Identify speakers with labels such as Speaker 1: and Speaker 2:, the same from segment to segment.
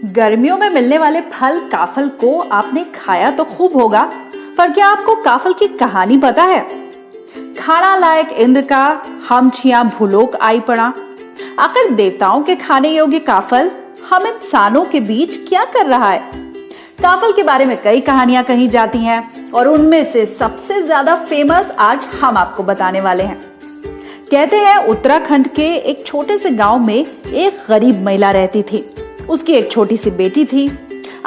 Speaker 1: गर्मियों में मिलने वाले फल काफल को आपने खाया तो खूब होगा, पर क्या आपको काफल की कहानी पता है? खाना लायक इंद्र का हम छिया भूलोक आई पड़ा। आखिर देवताओं के खाने योग्य काफल हम इंसानों के बीच क्या कर रहा है? काफल के बारे में कई कहानियां कही जाती हैं और उनमें से सबसे ज्यादा फेमस आज हम आपको बताने वाले हैं। कहते हैं उत्तराखंड के एक छोटे से गांव में एक गरीब महिला रहती थी। उसकी एक छोटी सी बेटी थी।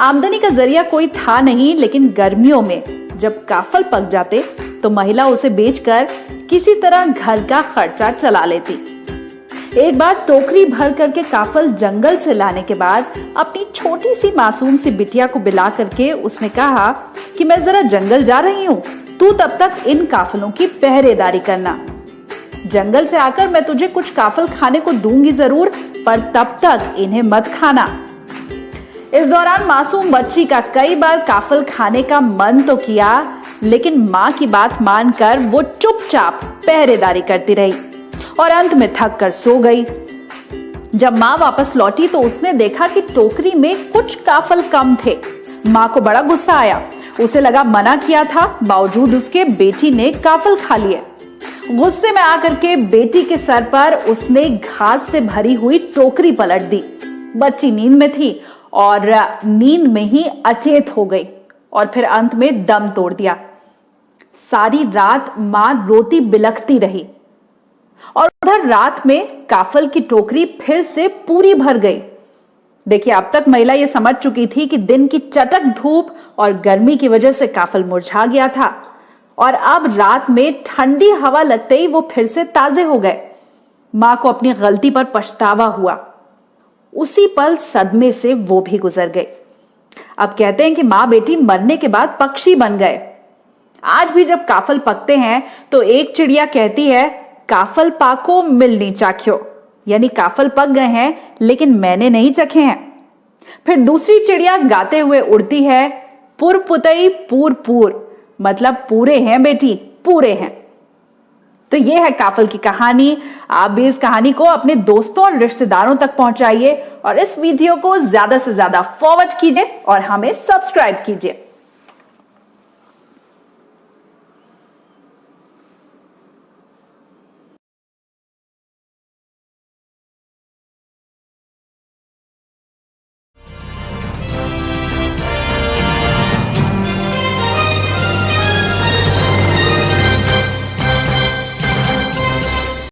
Speaker 1: आमदनी का जरिया कोई था नहीं, लेकिन गर्मियों में जब काफल पक जाते तो महिला उसे बेचकर किसी तरह घर का खर्चा चला लेती। एक बार टोकरी भर करके काफल जंगल से लाने के बाद अपनी छोटी सी मासूम सी बिटिया को बुला करके उसने कहा कि मैं जरा जंगल जा रही हूँ, तू तब तक इन काफलों की पहरेदारी करना। जंगल से आकर मैं तुझे कुछ काफल खाने को दूंगी जरूर, पर तब तक इन्हें मत खाना। इस दौरान मासूम बच्ची का कई बार काफल खाने का मन तो किया, लेकिन माँ की बात मानकर वो चुपचाप पहरेदारी करती रही और अंत में थक कर सो गई। जब माँ वापस लौटी तो उसने देखा कि टोकरी में कुछ काफल कम थे। माँ को बड़ा गुस्सा आया। उसे लगा मना किया था, बावजूद उसके बेटी ने काफल खा लिए। गुस्से में आकर के बेटी के सर पर उसने घास से भरी हुई टोकरी पलट दी। बच्ची नींद में थी और नींद में ही अचेत हो गई और फिर अंत में दम तोड़ दिया। सारी रात मां रोती बिलखती रही और उधर रात में काफल की टोकरी फिर से पूरी भर गई। देखिए, अब तक महिला ये समझ चुकी थी कि दिन की चटक धूप और गर्मी की वजह से काफल मुरझा गया था और अब रात में ठंडी हवा लगते ही वो फिर से ताजे हो गए। मां को अपनी गलती पर पछतावा हुआ। उसी पल सदमे से वो भी गुजर गई। अब कहते हैं कि मां बेटी मरने के बाद पक्षी बन गए। आज भी जब काफल पकते हैं तो एक चिड़िया कहती है, काफल पाको मिलनी चाख्यो, यानी काफल पक गए हैं लेकिन मैंने नहीं चखे हैं। फिर दूसरी चिड़िया गाते हुए उड़ती है, पुर पुतई पूर पूर, मतलब पूरे हैं बेटी, पूरे हैं। तो ये है काफल की कहानी। आप भी इस कहानी को अपने दोस्तों और रिश्तेदारों तक पहुंचाइए और इस वीडियो को ज्यादा से ज्यादा फॉरवर्ड कीजिए और हमें सब्सक्राइब कीजिए।